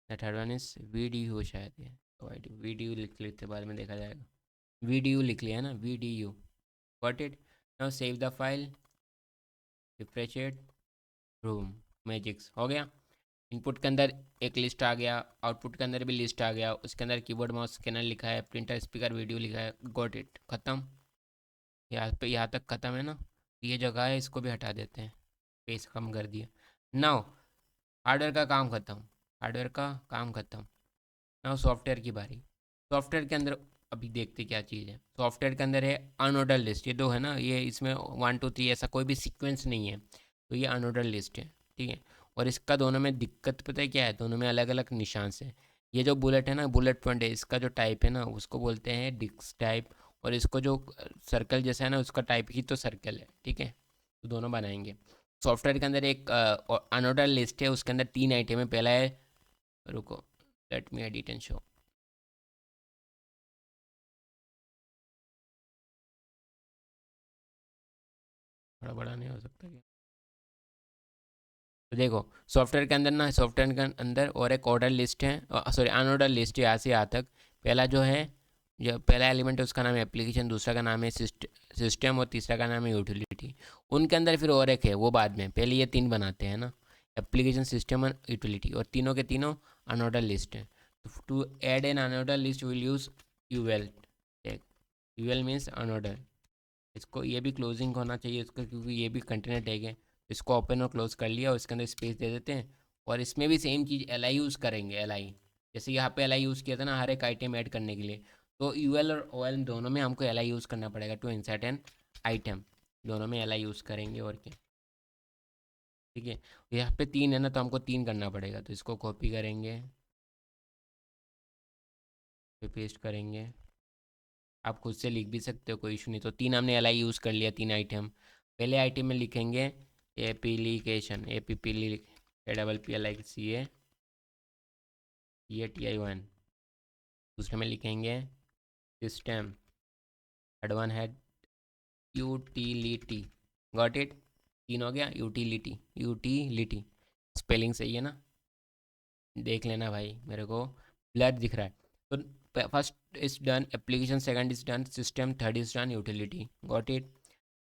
थर्ड वन इज VDU शायद है, VDU लिख लेते, बाद में देखा जाएगा। VDU लिख लिया है ना, VDU, got it. Now save the file, refresh it, room magics, हो गया। इनपुट के अंदर एक लिस्ट आ गया, आउटपुट के अंदर भी लिस्ट आ गया, उसके अंदर कीबोर्ड माउस स्कैनर लिखा है, प्रिंटर स्पीकर वीडियो लिखा है, गॉट इट, ख़त्म। यहाँ पे यहाँ तक ख़त्म है ना। ये जगह है, इसको भी हटा देते हैं, पेज कम कर दिया। नाउ हार्डवेयर का काम ख़त्म, हार्डवेयर का काम ख़त्म। नाउ सॉफ्टवेयर की बारी। सॉफ्टवेयर के अंदर अभी देखते क्या चीज़ है। सॉफ्टवेयर के अंदर है अनऑर्डर लिस्ट, ये दो है ना, ये इसमें 1 2 3 ऐसा कोई भी सीक्वेंस नहीं है, तो ये अनऑर्डर लिस्ट है, ठीक है। और इसका दोनों में दिक्कत पता है क्या है, दोनों में अलग अलग निशान से। ये जो बुलेट है ना, बुलेट पॉइंट है, इसका जो टाइप है ना उसको बोलते हैं डिस्क टाइप, और इसको जो सर्कल जैसा है ना उसका टाइप ही तो सर्कल है, ठीक है। तो दोनों बनाएंगे। सॉफ्टवेयर के अंदर एक अनऑर्डर लिस्ट है, उसके अंदर 3 आइटम है। पहला है, रुको, let me edit and show. थोड़ा बड़ा नहीं हो सकता क्या? तो देखो, सॉफ्टवेयर के अंदर ना, सॉफ्टवेयर के अंदर और एक ऑर्डर लिस्ट है, सॉरी अनऑर्डर लिस्ट है, यहाँ से यहाँ तक। पहला जो है, जो पहला एलिमेंट है उसका नाम है एप्लीकेशन, दूसरा का नाम है सिस्टम और तीसरा का नाम है यूटिलिटी। उनके अंदर फिर और एक है, वो बाद में, पहले ये 3 बनाते हैं ना, एप्लीकेशन, सिस्टम और यूटिलिटी, और तीनों के तीनों अनऑर्डर लिस्ट है। तो to add an unorder list will use UL tag. UL means unorder. इसको ये भी क्लोजिंग होना चाहिए इसका, क्योंकि ये भी कंटेनर टैग है। इसको ओपन और क्लोज कर लिया और इसके अंदर स्पेस दे देते हैं। और इसमें भी same cheese L I use करेंगे, एल आई, जैसे यहाँ पे एल आई यूज़ किया था ना हर एक आइटम ऐड करने के लिए। तो यू एल और ओ एल दोनों में हमको एल आई यूज़ करना पड़ेगा टू इंसर्ट एन आइटम। दोनों में एल आई यूज़ करेंगे और क्या, ठीक है। यहाँ पे 3 है ना, तो हमको 3 करना पड़ेगा। तो इसको कॉपी करेंगे, फिर पेस्ट करेंगे। आप खुद से लिख भी सकते हो, कोई इशू नहीं। तो 3 हमने एल आई यूज़ कर लिया, 3 आइटम। पहले आइटम में लिखेंगे application, A P P A double P L I C A T I one. दूसरे में लिखेंगे सिस्टम, थर्ड वन है यूटिलिटी। Got it? 3 हो गया, यूटिलिटी, यूटिलिटी। स्पेलिंग सही है ना? देख लेना भाई, मेरे को ब्लर दिख रहा है। तो first is done application, second is done system, third is done utility. Got it?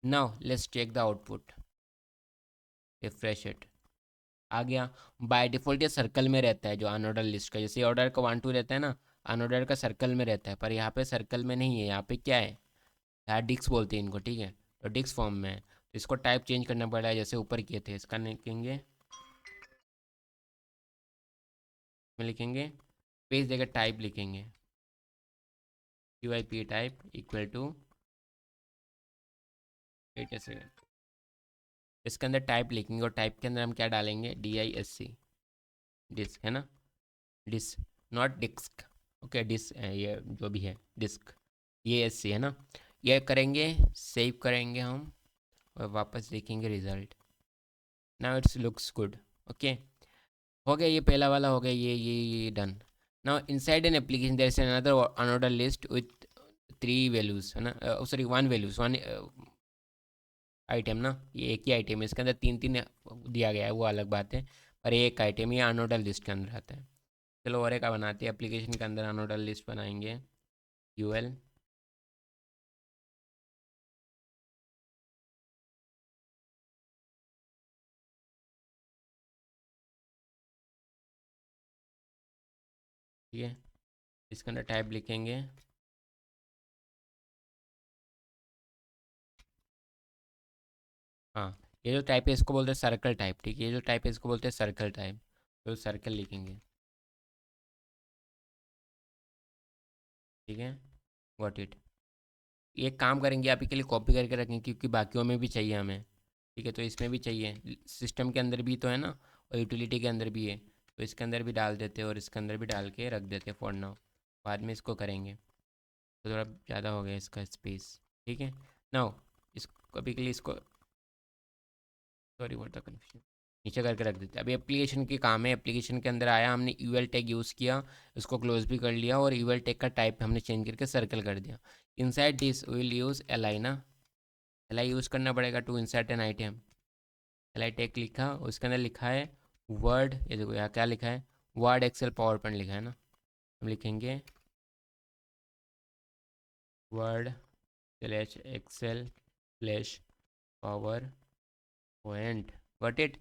Now let's check the output, refresh it. आ गया। बाय डिफ़ॉल्ट ये सर्कल में रहता है जो अनऑर्डर लिस्ट का, जैसे ऑर्डर का 1 2 रहता है ना, अनऑर्डर का सर्कल में रहता है। पर यहाँ पे सर्कल में नहीं है, यहाँ पे क्या है, यहाँ डिक्स बोलते हैं इनको, ठीक है। तो डिक्स फॉर्म में है, तो इसको टाइप चेंज करना पड़ा है, जैसे ऊपर किए थे। इसका लिखेंगे, में लिखेंगे पेज देकर टाइप लिखेंगे, U I P type equal to 8 ऐसे। इसके अंदर टाइप लिखेंगे और टाइप के अंदर हम क्या डालेंगे, D I S C, disc है ना, disc, not disc. Okay, disc ये जो भी है डिस्क, ये एस सी है ना। ये करेंगे, सेव करेंगे हम, और वापस देखेंगे result. Now it's looks good. Okay, हो गया ये पहला वाला, हो गया ये done. Now inside an application there is another unorder list with 3 values है ना, सॉरी 1 वैल्यूज, 1 आइटम ना। ये एक ही आइटम है, इसके अंदर 3 3 दिया गया है, वो अलग बात है। पर एक आइटम ये अनऑर्डर लिस्ट के अंदर आता है। चलो और एक का बनाते हैं, एप्लीकेशन के अंदर अनऑर्डर लिस्ट बनाएंगे, यूएल। ठीक है, इसके अंदर टाइप लिखेंगे, हाँ, ये जो टाइप है इसको बोलते हैं सर्कल टाइप, ठीक है। ये जो टाइप है इसको बोलते हैं सर्कल टाइप। तो सर्कल लिखेंगे, ठीक है। व्हाट इट, ये काम करेंगे, आप के लिए कॉपी करके रखेंगे, क्योंकि बाकियों में भी चाहिए हमें, ठीक है। तो इसमें भी चाहिए, सिस्टम के अंदर भी तो है ना, और यूटिलिटी के अंदर भी है। तो इसके अंदर भी डाल देते हैं और इसके अंदर भी डाल के रख देते हैं फॉर नाउ। बाद में इसको करेंगे। तो थोड़ा ज़्यादा हो गया इसका स्पेस, ठीक है। नाउ इसको अभी के लिए इसको, सॉरी व्हाट द कन्फ्यूजन, नीचे करके रख देते हैं। अभी एप्लीकेशन के काम है, एप्लीकेशन के अंदर आया, हमने यूएल टैग यूज़ किया, इसको क्लोज भी कर लिया, और यूएल टैग का टाइप हमने चेंज करके सर्कल कर दिया। Inside this will use L I ना, एल आई यूज़ करना पड़ेगा to insert an item. L I tag लिखा, उसके अंदर लिखा है वर्ड, ये देखो यहाँ क्या लिखा है, वर्ड एक्सेल पावर पॉइंट लिखा है ना। हम लिखेंगे Word slash Excel slash PowerPoint. Got it?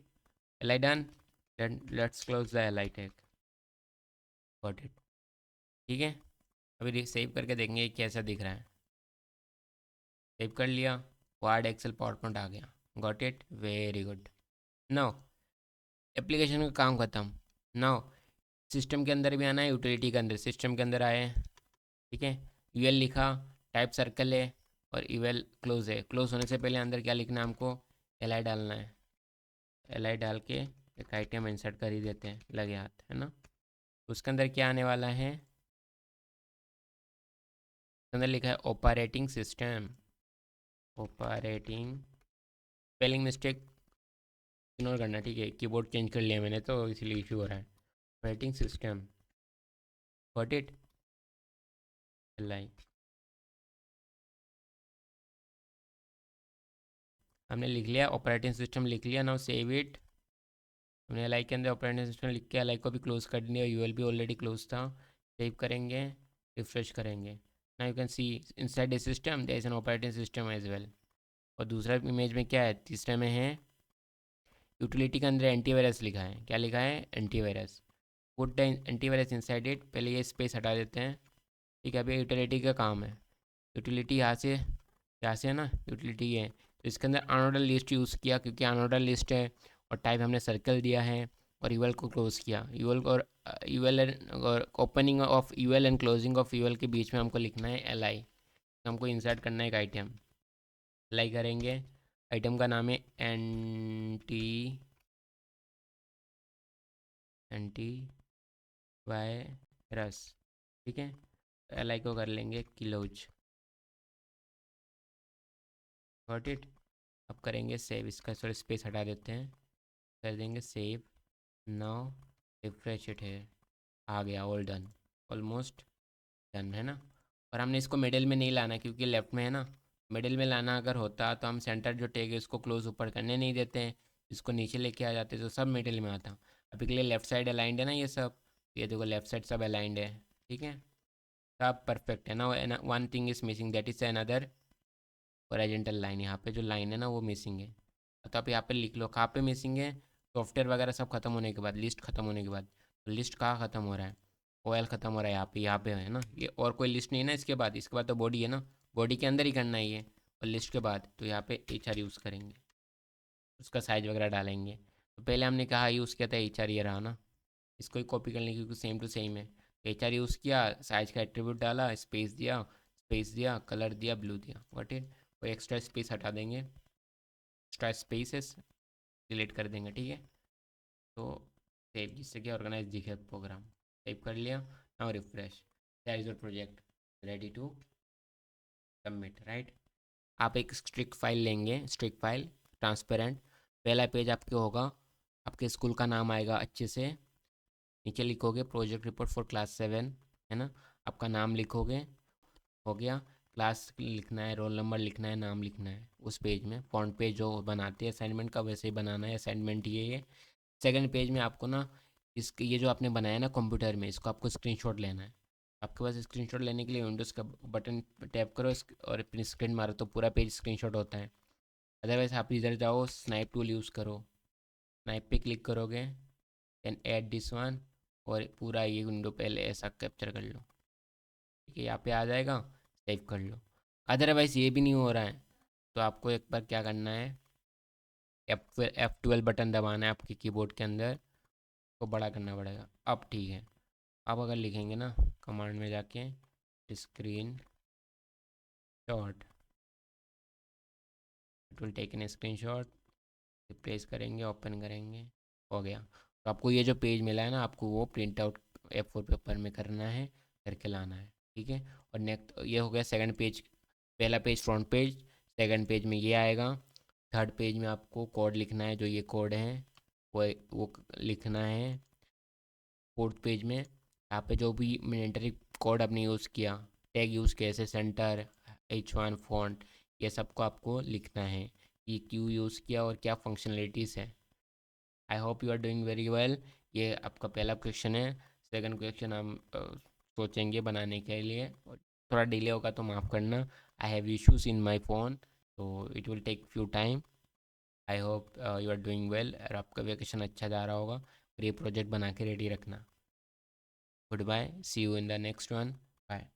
L I done, let's close the L I tag. Got it, ठीक है। अभी सेव करके देखेंगे कैसा दिख रहा है। सेव कर लिया, वर्ड एक्सेल पावर पॉइंट आ गया। Got it, very good. Now application का काम खत्म। नाउ सिस्टम के अंदर भी आना है, यूटिलिटी के अंदर, सिस्टम के अंदर आए, ठीक है। यूएल लिखा, टाइप सर्कल है, और यूएल क्लोज है। क्लोज होने से पहले अंदर क्या लिखना है हमको, एल आई डालना है। एल आई डाल के एक आइटम इंसर्ट कर ही देते हैं, लगे हाथ, है ना। उसके अंदर क्या आने वाला है, अंदर लिखा है operating system, operating, spelling mistake ignore करना, ठीक है, कीबोर्ड चेंज कर लिया मैंने तो इसलिए इशू हो रहा है। Operating system, got it, like हमने लिख लिया, ऑपरेटिंग सिस्टम लिख लिया। Now save it. हमने एल आई के अंदर ऑपरेटिंग सिस्टम लिख के एल आई को भी क्लोज कर दिया, यू एल भी ऑलरेडी क्लोज था। सेव करेंगे, रिफ्रेश करेंगे। Now you can see inside the system there is an operating system as well. और दूसरा इमेज में क्या है, तीसरे में है यूटिलिटी के अंदर एंटीवायरस लिखा है। क्या लिखा है, antivirus. Put the antivirus inside it. पहले ये स्पेस हटा देते हैं, ठीक है। अभी यूटिलिटी का काम है। यूटिलिटी यहाँ से है ना, यूटिलिटी ये तो इसके अंदर अनऑर्डर लिस्ट यूज़ किया क्योंकि अनऑर्डर लिस्ट है, और टाइप हमने सर्कल दिया है, और यूएल को क्लोज किया। यूएल और यूएल और opening of UL and closing of UL के बीच में हमको लिखना है एल आई। हमको इंसर्ट करना है एक आइटम, एल करेंगे। आइटम का नाम है एंटी वायरस, ठीक है। एल आई को कर लेंगे क्लोज, गॉट इट। अब करेंगे सेव, इसका थोड़ा स्पेस हटा देते हैं, कर देंगे सेव। नाउ रिफ्रेश इट है, आ गया, ऑल डन, ऑलमोस्ट डन है ना। और हमने इसको मिडिल में नहीं लाना क्योंकि लेफ्ट में है ना। मिडिल में लाना अगर होता तो हम सेंटर जो टैग है इसको क्लोज ऊपर करने नहीं देते हैं, इसको नीचे लेके आ जाते तो सब मिडिल में आता। अभी के लिए लेफ्ट साइड अलाइंड है ना ये सब, ये देखो लेफ्ट साइड सब अलाइंड है, ठीक है, सब परफेक्ट है ना। One thing is missing, that is another horizontal line. यहाँ पे जो लाइन है ना वो मिसिंग है, तो आप यहाँ पे लिख लो कहाँ पे मिसिंग है। सॉफ्टवेयर वगैरह सब खत्म होने के बाद, लिस्ट खत्म होने के बाद, तो लिस्ट कहाँ खत्म हो रहा है, ओएल खत्म हो रहा है यहाँ पे है ना ये, और कोई लिस्ट नहीं है ना इसके बाद। इसके बाद तो बॉडी है ना, बॉडी के अंदर ही करना है ये, और लिस्ट के बाद तो यहाँ पे एच आर यूज़ करेंगे, उसका साइज वगैरह डालेंगे। तो पहले हमने कहा यूज़ किया था एच आर, ये रहा ना, इसको ही कॉपी कर लेंगे क्योंकि सेम टू सेम है। एच आर यूज़ किया, साइज का एट्रीब्यूट डाला, स्पेस दिया, कलर दिया, ब्लू दिया, वट इट। कोई एक्स्ट्रा स्पेस हटा देंगे, एक्स्ट्रा स्पेसेस डिलीट कर देंगे, ठीक है। तो सेव, जिससे कि ऑर्गेनाइज दिखे प्रोग्राम। सेव कर लिया, now refresh, that is your project ready to submit, right. आप एक स्ट्रिक फाइल लेंगे, स्ट्रिक फाइल ट्रांसपेरेंट। पहला पेज आपके होगा, आपके स्कूल का नाम आएगा अच्छे से, नीचे लिखोगे प्रोजेक्ट रिपोर्ट फॉर क्लास 7, है ना। आपका नाम लिखोगे, हो गया। क्लास लिखना है, रोल नंबर लिखना है, नाम लिखना है उस पेज में। फ्रंट पेज जो बनाते हैं असाइनमेंट का वैसे ही बनाना है, असाइनमेंट ये। सेकंड पेज में आपको ना इसके ये जो आपने बनाया ना कंप्यूटर में, इसको आपको स्क्रीनशॉट लेना है। आपके पास स्क्रीनशॉट लेने के लिए विंडोज़ का बटन टैप करो और अपनी स्क्रीन मारो तो पूरा पेज स्क्रीनशॉट होता है। अदरवाइज आप इधर जाओ, स्नाइप टूल यूज़ करो, स्नाइप पे क्लिक करोगे, देन ऐड दिस वन, और पूरा ये विंडो पहले ऐसा कैप्चर कर लो, ठीक है, यहाँ पे आ जाएगा, सेव कर लो। अदरवाइज़ ये भी नहीं हो रहा है तो आपको एक बार क्या करना है, F12 बटन दबाना है आपके कीबोर्ड के अंदर, को बड़ा करना पड़ेगा। अब ठीक है, अब अगर लिखेंगे ना कमांड में जाके screenshot, it will take an screenshot, replace करेंगे, ओपन करेंगे, हो गया। तो आपको ये जो पेज मिला है ना, आपको वो प्रिंट आउट F4 पेपर में करना है, करके लाना है, ठीक है। और नेक्स्ट ये हो गया सेकंड पेज, पहला page front page, second page में ये आएगा। थर्ड पेज में आपको कोड लिखना है, जो ये कोड है वो लिखना है। फोर्थ पेज में यहाँ पे जो भी मिलिट्री कोड आपने यूज़ किया, टैग यूज़ किया, जैसे सेंटर, H1 फॉन्ट, ये सबको आपको लिखना है, ये क्यों यूज़ किया और क्या फंक्शनलिटीज़ है। I hope you are doing very well. ये आपका पहला क्वेश्चन है। सेकंड क्वेश्चन हम सोचेंगे बनाने के लिए, और थोड़ा डिले होगा तो माफ़ करना। I have issues in my phone, तो it will take few time. I hope you are doing well, और आपका वेकेशन अच्छा जा रहा होगा, और ये प्रोजेक्ट बना के रेडी रखना। Good bye, see you in the next one, bye.